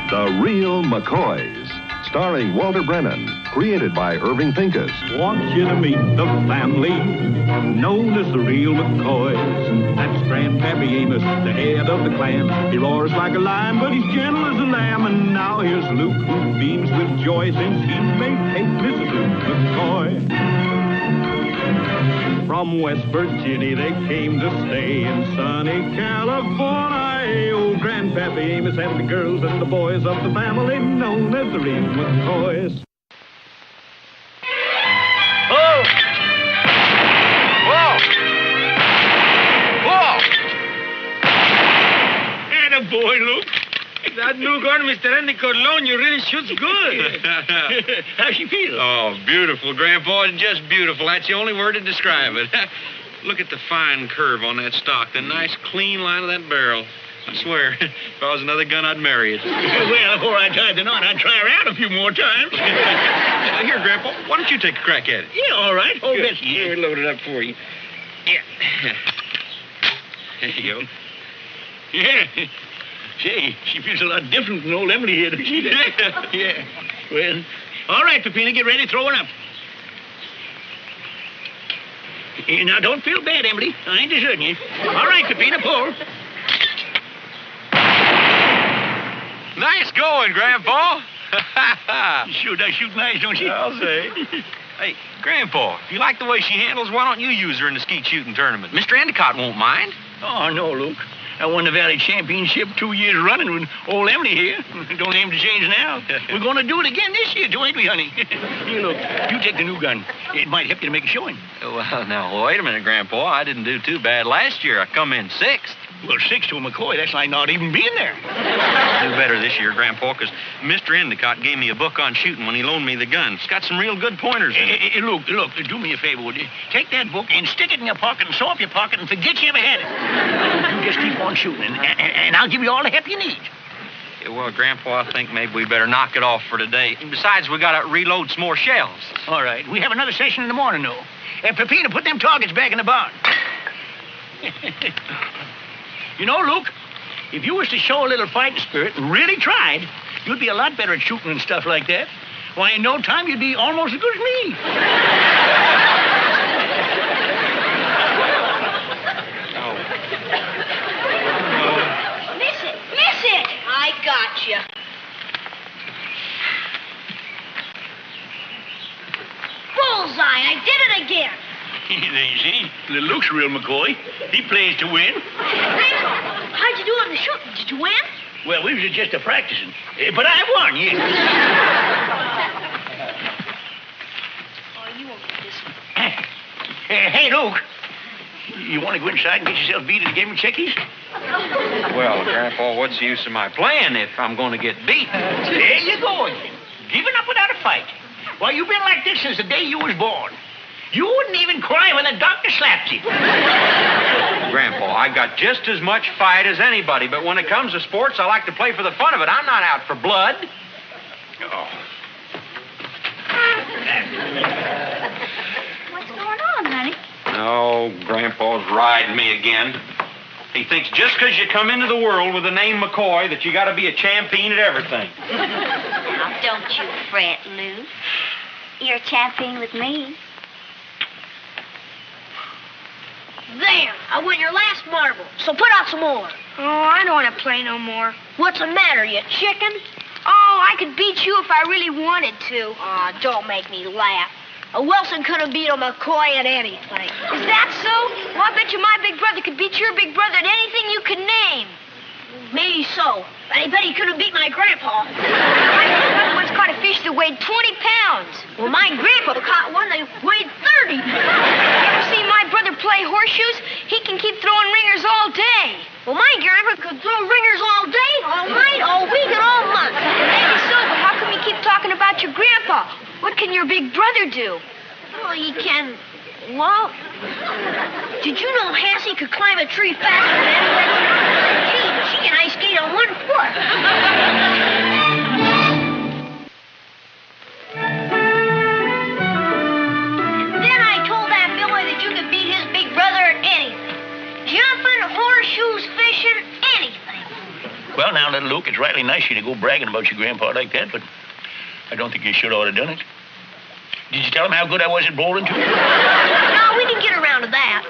The Real McCoys, starring Walter Brennan, created by Irving Pincus. Want you to meet the family known as the Real McCoys. That's Grandpappy Amos, the head of the clan. He roars like a lion, but he's gentle as a lamb. And now here's Luke, who beams with joy since he's made Kate Mrs. Luke McCoy. From West Virginia they came to stay in sunny California. Old Grandpappy Amos and the girls and the boys of the family known as the Real McCoys. Whoa! Whoa! Whoa! Attaboy, Luke. That new gun, Mr. Endicott loan, you really shoots good. How's she feel? Oh, beautiful, Grandpa. Just beautiful. That's the only word to describe it. Look at the fine curve on that stock, the nice, clean line of that barrel. I swear, if I was another gun, I'd marry it. Well, before I tied the knot, I'd try her out a few more times. Here, Grandpa, why don't you take a crack at it? Yeah, all right. Hold Good. this. Here, load it up for you. Yeah. There you go. Yeah. Say, she feels a lot different than old Emily here, doesn't she? Yeah. Well, all right, Peppina, get ready, throw it up. Now, don't feel bad, Emily. I ain't deserting you. All right, Peppina, pull. Nice going, Grandpa. Sure does shoot nice, don't she? I'll say. Hey, Grandpa, if you like the way she handles, why don't you use her in the skeet shooting tournament? Mr. Endicott won't mind. Oh, no, Luke. I won the Valley Championship 2 years running with old Emily here. Don't aim to change now. We're going to do it again this year, too, ain't we, honey? Here, look, you take the new gun. It might help you to make a showing. Well, now, wait a minute, Grandpa. I didn't do too bad last year. I come in sixth. Well, 6 to a McCoy, that's like not even being there. I'll do better this year, Grandpa, because Mr. Endicott gave me a book on shooting when he loaned me the gun. It's got some real good pointers in it. Look, do me a favor, would you? Take that book and stick it in your pocket and sew up your pocket and forget you ever had it. You just keep on shooting, and I'll give you all the help you need. Yeah, well, Grandpa, I think maybe we better knock it off for today. Besides, we got to reload some more shells. All right. We have another session in the morning, though. Peppina, put them targets back in the barn. You know, Luke, if you was to show a little fighting spirit and really tried, you'd be a lot better at shooting and stuff like that. Why, in no time, you'd be almost as good as me. Miss it! Miss it! I got you. Bullseye! I did it again. There you see, little Luke's real McCoy. He plays to win. Grandpa, how'd you do on the shooting? Did you win? Well, we was just a practicing. But I won, yeah. Oh, you won't get this one. Hey, Luke. You want to go inside and get yourself beat in the game of checkies? Well, Grandpa, what's the use of my playing if I'm going to get beat? There you go again. Giving up without a fight. Why, you've been like this since the day you was born. You wouldn't even cry when the doctor slapped you. Grandpa, I got just as much fight as anybody, but when it comes to sports, I like to play for the fun of it. I'm not out for blood. Oh. What's going on, honey? No, Grandpa's riding me again. He thinks just because you come into the world with the name McCoy that you got to be a champion at everything. Now, don't you fret, Lou. You're a champion with me. There, I won your last marble, so put out some more. Oh, I don't want to play no more. What's the matter, you chicken? Oh, I could beat you if I really wanted to. Aw, don't make me laugh. A Wilson couldn't beat a McCoy at anything. Is that so? Well, I bet you my big brother could beat your big brother at anything you could name. Maybe so, but I bet he couldn't beat my grandpa. My grandpa once caught a fish that weighed 20 pounds. Well, my grandpa caught one that weighed 30. You ever see my brother play horseshoes? He can keep throwing ringers all day. Well, my grandpa could throw ringers all day, all night, all week, and all month. Maybe so, but how come you keep talking about your grandpa? What can your big brother do? Well, he can... Well, did you know Hassie could climb a tree faster than anybody? She and I skate on one foot. Then I told that Billy that you could beat his big brother at anything. Jumping, horseshoes, fishing, anything. Well, now, little Luke, it's rightly nice of you to go bragging about your grandpa like that, but I don't think you should ought to done it. Did you tell him how good I was at bowling, too? No, we didn't get around to that.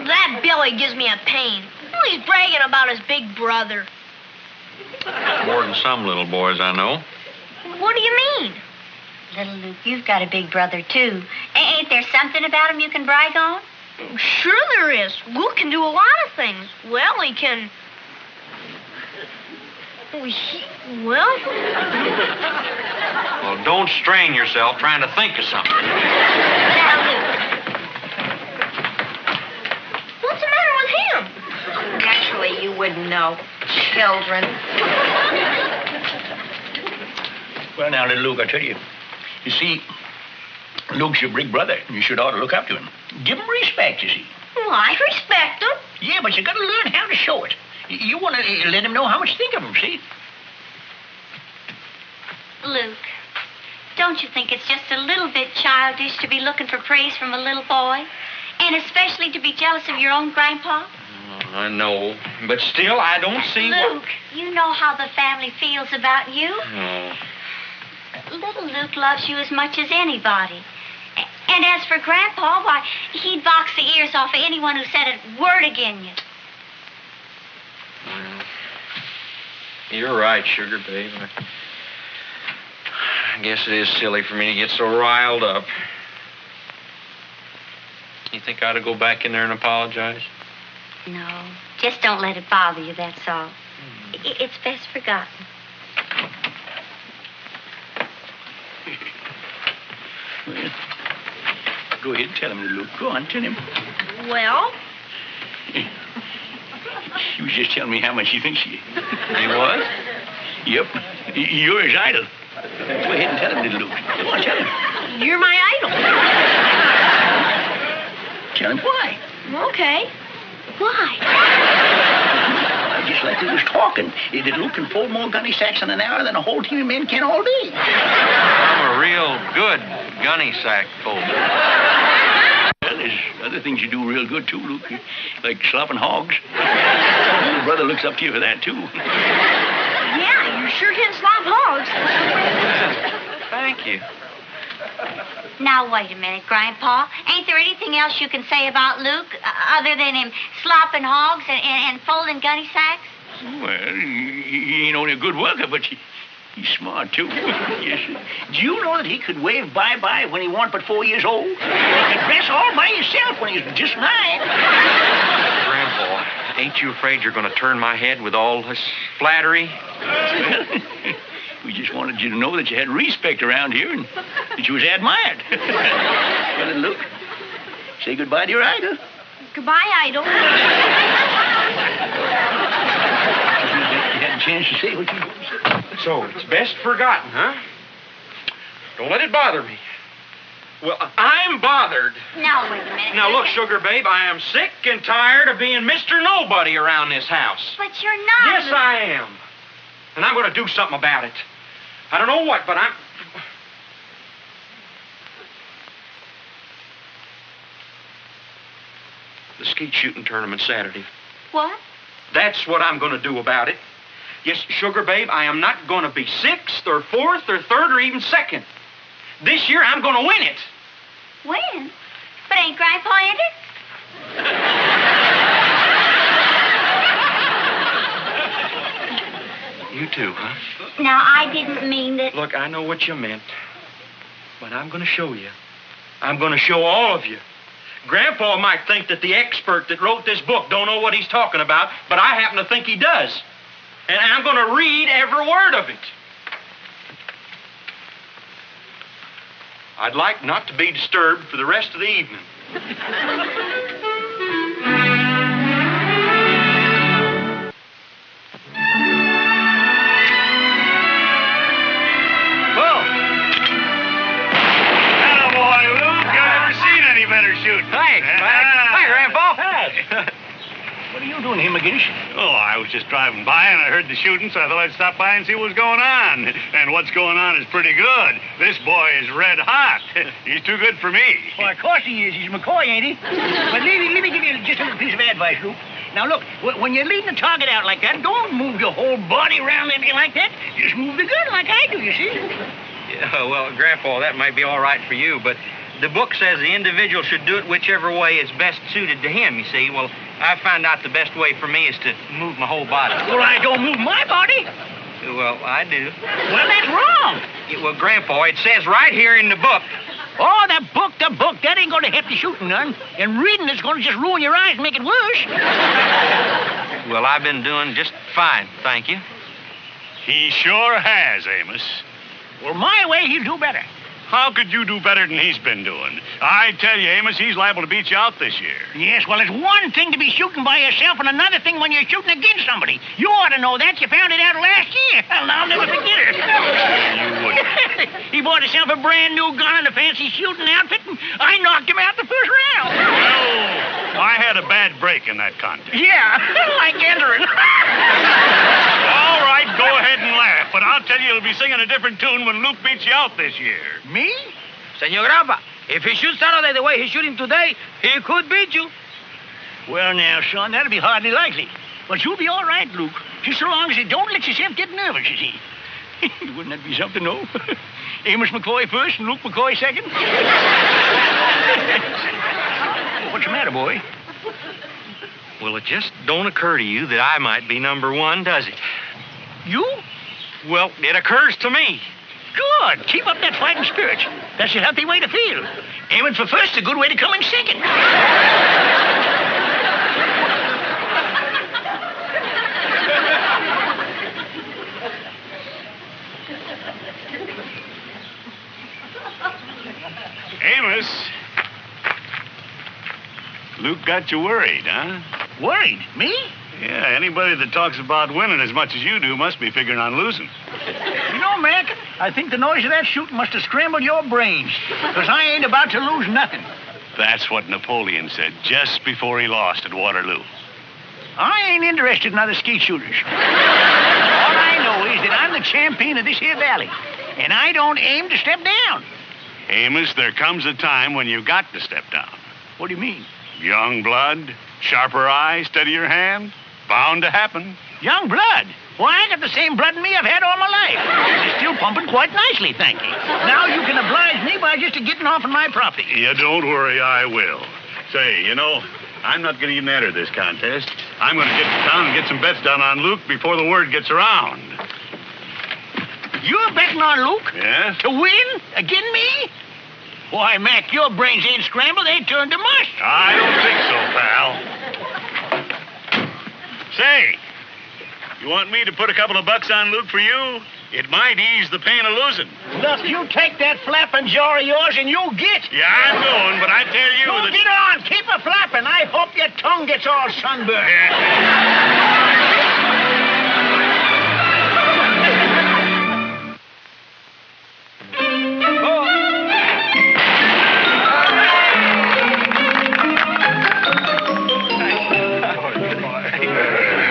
That Billy gives me a pain. Well, he's bragging about his big brother. More than some little boys I know. What do you mean? Little Luke, you've got a big brother, too. Ain't there something about him you can brag on? Sure there is. Luke can do a lot of things. Well, he can... Well, don't strain yourself trying to think of something. now, Luke. What's the matter with him? Naturally, you wouldn't know. Children. Well, now, little Luke, I tell you. You see, Luke's your big brother, and you should ought to look up to him. Give him respect, you see. Well, I respect him. Yeah, but you got to learn how to show it. You want to let him know how much you think of him, see? Luke, don't you think it's just a little bit childish to be looking for praise from a little boy? And especially to be jealous of your own grandpa? I know, but still, I don't see Luke, you know how the family feels about you. No. Little Luke loves you as much as anybody. And as for Grandpa, why, he'd box the ears off of anyone who said a word against you. You're right, Sugar Babe. I guess it is silly for me to get so riled up. You think I ought to go back in there and apologize? No, just don't let it bother you, that's all. It's best forgotten. Well, go ahead and tell him, Luke. Go on, tell him. Well? He was just telling me how much he thinks he... He was? Yep. You're his idol. Go ahead and tell him, little Luke. Go on, tell him. You're my idol. Tell him why. Okay. Why? Just like he was talking. That Luke can fold more gunny sacks in an hour than a whole team of men can all day. I'm a real good gunny sack folder. Well, there's other things you do real good, too, Luke. Like slopping hogs. Your brother looks up to you for that, too. Yeah, you sure can slop hogs. Thank you. Now, wait a minute, Grandpa. Ain't there anything else you can say about Luke other than him slopping hogs and folding gunny sacks? Well, he ain't only a good worker, but he's smart, too. Yes. Do you know that he could wave bye-bye when he wasn't but 4 years old? He could dress all by himself when he was just 9. Grandpa, ain't you afraid you're going to turn my head with all this flattery? Well, we just wanted you to know that you had respect around here and that you was admired. Well, look, say goodbye to your idol. Goodbye, idol. You had a chance to say what you said. So, it's best forgotten, huh? Don't let it bother me. Well, I'm bothered. Now, wait a minute. Now, look, Sugar Babe, I am sick and tired of being Mr. Nobody around this house. But you're not. Yes, I am. And I'm going to do something about it. I don't know what, but I'm... The skeet shooting tournament Saturday. What? That's what I'm going to do about it. Yes, Sugar Babe, I am not going to be 6th or 4th or 3rd or even 2nd. This year, I'm going to win it. Win? But ain't Grandpa in it? You too, huh? Now, I didn't mean that... Look, I know what you meant. But I'm going to show you. I'm going to show all of you. Grandpa might think that the expert that wrote this book don't know what he's talking about, but I happen to think he does. And I'm going to read every word of it. I'd like not to be disturbed for the rest of the evening. Hi, Grandpa. Hi. What are you doing here, McGinnis? Oh, I was just driving by, and I heard the shooting, so I thought I'd stop by and see what was going on. And what's going on is pretty good. This boy is red hot. He's too good for me. Well, of course he is. He's McCoy, ain't he? But let me give you just a little piece of advice, Luke. Now, look, when you're leading the target out like that, don't move your whole body around anything like that. Just move the gun like I do, you see? Yeah, well, Grandpa, that might be all right for you, but the book says the individual should do it whichever way is best suited to him, you see. Well, I found out the best way for me is to move my whole body. Well, I don't move my body. Well, I do. Well, that's wrong. Yeah, well, Grandpa, it says right here in the book. Oh, the book, that ain't going to help you shooting none. And reading is going to just ruin your eyes and make it worse. Well, I've been doing just fine, thank you. He sure has, Amos. Well, my way, he'll do better. How could you do better than he's been doing? I tell you, Amos, he's liable to beat you out this year. Yes, well, it's one thing to be shooting by yourself and another thing when you're shooting against somebody. You ought to know that. You found it out last year. Well, I'll never forget it. You wouldn't. He bought himself a brand new gun and a fancy shooting outfit, and I knocked him out the first round. Well, I had a bad break in that contest. Yeah, like entering. All right, go ahead and laugh, but I'll tell you you'll be singing a different tune when Luke beats you out this year. Me? Senor Grandpa, if he shoots Saturday the way he's shooting today, he could beat you. Well, now, son, that'll be hardly likely. But you'll be all right, Luke. Just so long as you don't let yourself get nervous, you see. Wouldn't that be something, no? Amos McCoy first and Luke McCoy second? What's the matter, boy? Well, it just don't occur to you that I might be number one, does it? You? Well, it occurs to me. Good. Keep up that fighting spirit. That's a healthy way to feel. Aiming for first is a good way to come in second. Amos, Luke got you worried, huh? Worried? Me? Yeah, anybody that talks about winning as much as you do must be figuring on losing. You know, Mac, I think the noise of that shooting must have scrambled your brains. Because I ain't about to lose nothing. That's what Napoleon said just before he lost at Waterloo. I ain't interested in other skeet shooters. All I know is that I'm the champion of this here valley. And I don't aim to step down. Amos, there comes a time when you got to step down. What do you mean? Young blood, sharper eye, steadier hand. Bound to happen. Young blood? Why, I got the same blood in me I've had all my life. It's still pumping quite nicely, thank you. Now you can oblige me by just getting off on my property. Yeah, don't worry, I will. Say, you know, I'm not going to even enter this contest. I'm going to get to town and get some bets done on Luke before the word gets around. You're betting on Luke? Yeah? To win? Again me? Why, Mac, your brains ain't scrambled. They turned to mush. I don't think so, pal. Say, you want me to put a couple of bucks on Luke for you? It might ease the pain of losing. Look, you take that flapping jaw of yours and you'll get. Yeah, I'm going, but I tell you Don't that... get on. Keep a flapping. I hope your tongue gets all sunburned.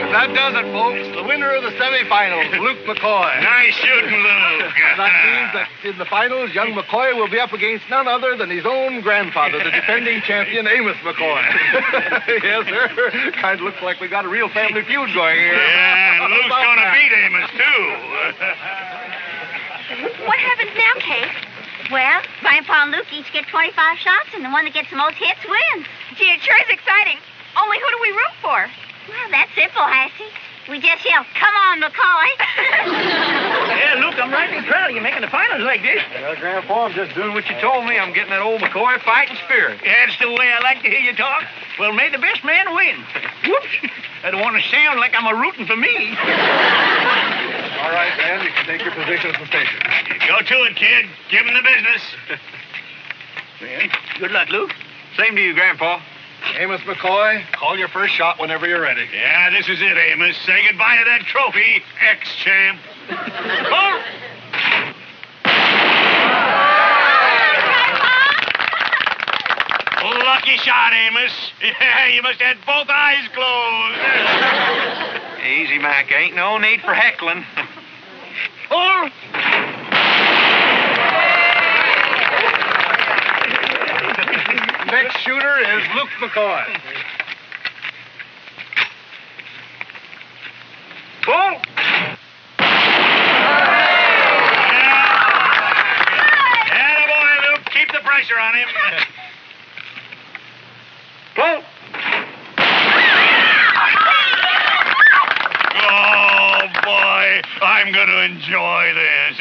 That does it, folks. The winner of the semifinals, Luke McCoy. Nice shooting, Luke. That means that in the finals, young McCoy will be up against none other than his own grandfather, the defending champion, Amos McCoy. Yes, sir. Kind of looks like we got a real family feud going here. Yeah, and Luke's going to beat Amos, too. What happens now, Kate? Well, Grandpa and Luke each get 25 shots, and the one that gets the most hits wins. Gee, it sure is exciting. Only who do we root for? Well, that's simple, Hassie. We just yell, "Come on, McCoy." Yeah, Luke, I'm rightly proud of you making the finals like this. Well, Grandpa, I'm just doing what you told me. I'm getting that old McCoy fighting spirit. That's the way I like to hear you talk. Well, may the best man win. Whoops. I don't want to sound like I'm rooting for me. All right, man, you can take your positions and stations. Go to it, kid. Give him the business. Well, good luck, Luke. Same to you, Grandpa. Amos McCoy, call your first shot whenever you're ready. Yeah, this is it, Amos. Say goodbye to that trophy, ex-champ. Oh! Lucky shot, Amos. Yeah, you must have had both eyes closed. Easy, Mac. Ain't no need for heckling. Oh! Next shooter is Luke McCoy. Pull. Attaboy, Luke. Keep the pressure on him. Pull. Oh, boy. I'm going to enjoy this.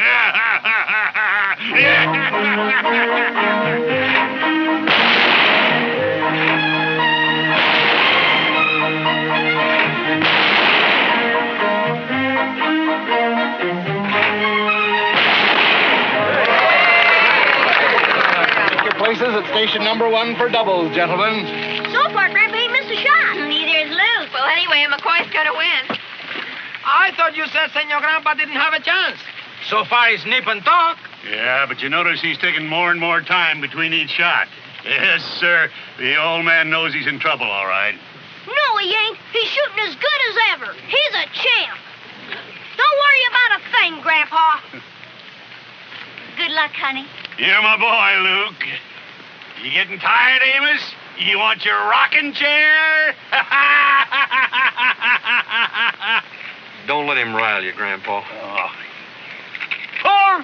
Places at station number 1 for doubles, gentlemen. So far, Grandpa ain't missed a shot. Neither is Luke. Well, anyway, McCoy's gonna win. I thought you said Senor Grandpa didn't have a chance. So far, he's nip and talk. Yeah, but you notice he's taking more and more time between each shot. Yes, sir. The old man knows he's in trouble, all right. No, he ain't. He's shooting as good as ever. He's a champ. Don't worry about a thing, Grandpa. Good luck, honey. You're my boy, Luke. You getting tired, Amos? You want your rocking chair? Don't let him rile you, Grandpa. Oh. Pull!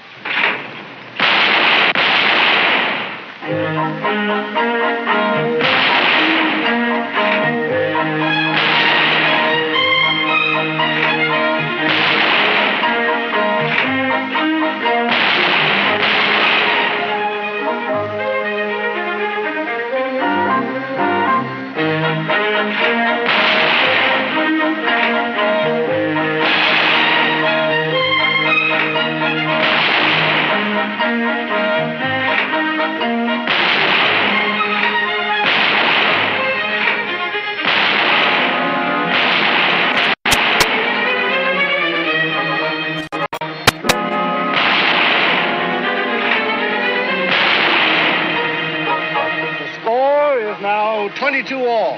The score is now 22 all.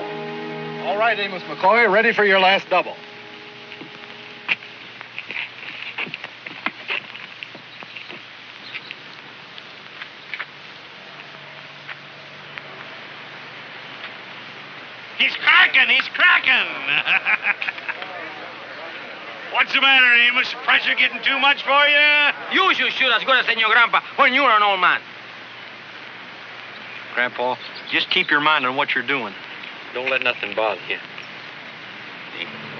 All right, Amos McCoy, ready for your last double. He's cracking! He's cracking! What's the matter, Amos? Pressure getting too much for you? You should shoot as good as Senor Grandpa when you're an old man. Grandpa, just keep your mind on what you're doing. Don't let nothing bother you.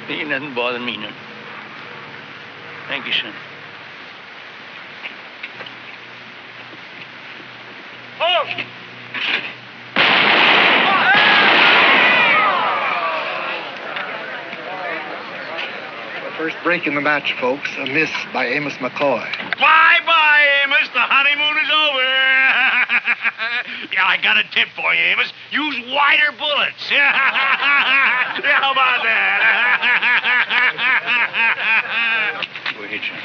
Ain't nothing bothering me none. Thank you, son. Oh! First break in the match, folks. A miss by Amos McCoy. Bye-bye, Amos. The honeymoon is over. Yeah, I got a tip for you, Amos. Use wider bullets. Yeah, how about that? Go ahead, son.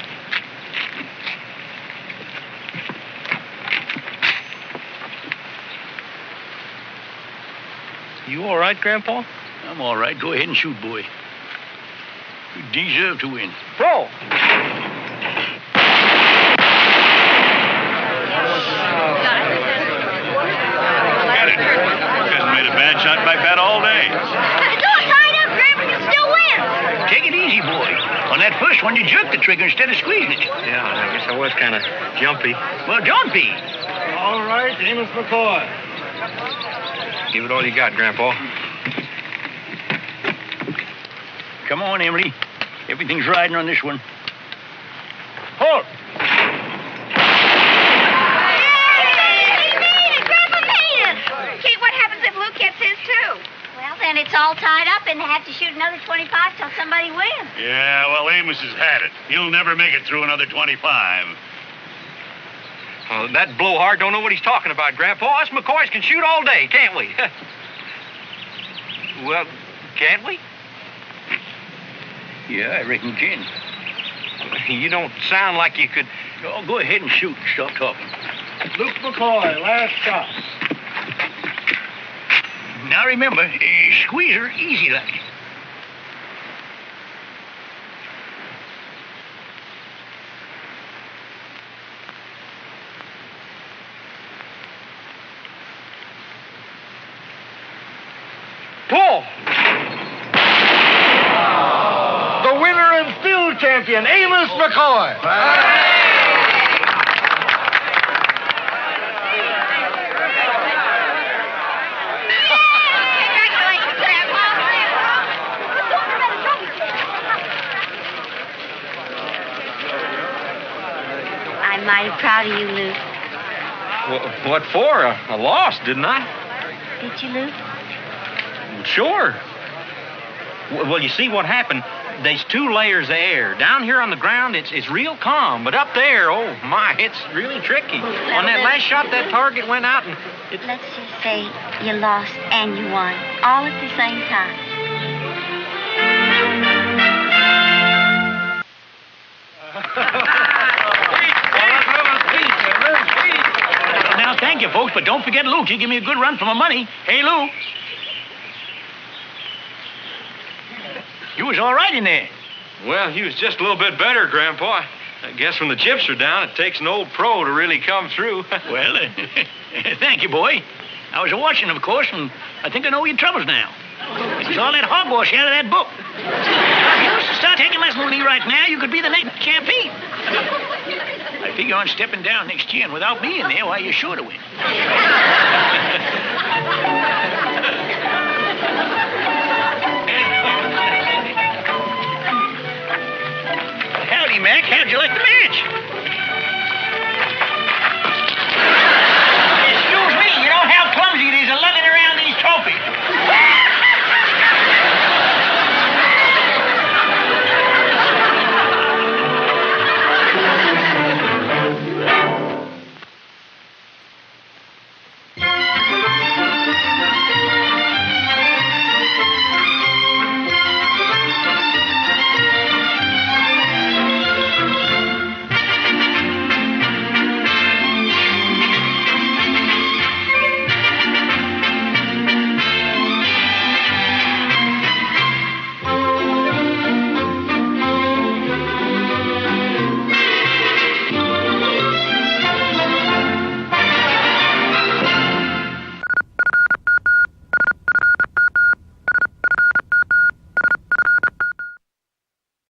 You all right, Grandpa? I'm all right. Go ahead and shoot, boy. You deserve to win. Roll. Got it. Hasn't made a bad shot like that all day. It's all tied up. Grandpa can still win. Take it easy, boy. On that first one, you jerked the trigger instead of squeezing it. Yeah, I guess I was kind of jumpy. Well, don't be. All right, Amos McCoy. Give it all you got, Grandpa. Come on, Emily. Everything's riding on this one. Hold. He made it. Grandpa made it. Kate, what happens if Luke gets his, too? Well, then it's all tied up and they have to shoot another 25 till somebody wins. Yeah, well, Amos has had it. He'll never make it through another 25. That blowhard don't know what he's talking about, Grandpa. Us McCoys can shoot all day, can't we? Well, can't we? Yeah, I reckon you can. You don't sound like you could... Oh, go ahead and shoot. Stop talking. Luke McCoy, last shot. Now remember, squeeze her easy like. Pull. The winner and still champion, Amos McCoy. I'm mighty proud of you, Lou. What for? I lost, didn't I? Did you, Lou? Sure. Well, you see what happened? There's 2 layers of air. Down here on the ground, it's real calm. But up there, oh, my, it's really tricky. On that last shot, that target went out and... Let's just say you lost and you won, all at the same time. Now, thank you, folks, but don't forget Luke. He gave me a good run for my money. Hey, Lou. You was all right in there. Well, he was just a little bit better, Grandpa. I guess when the chips are down, it takes an old pro to really come through. Well, thank you, boy. I was watching, of course, and I think I know your troubles now. It was all that hogwash out of that book. If you was to start taking lessons with me right now, you could be the next champion. I figure on stepping down next year, and without me in there, why, you're sure to win. Howdy, Mac. How'd you like the match?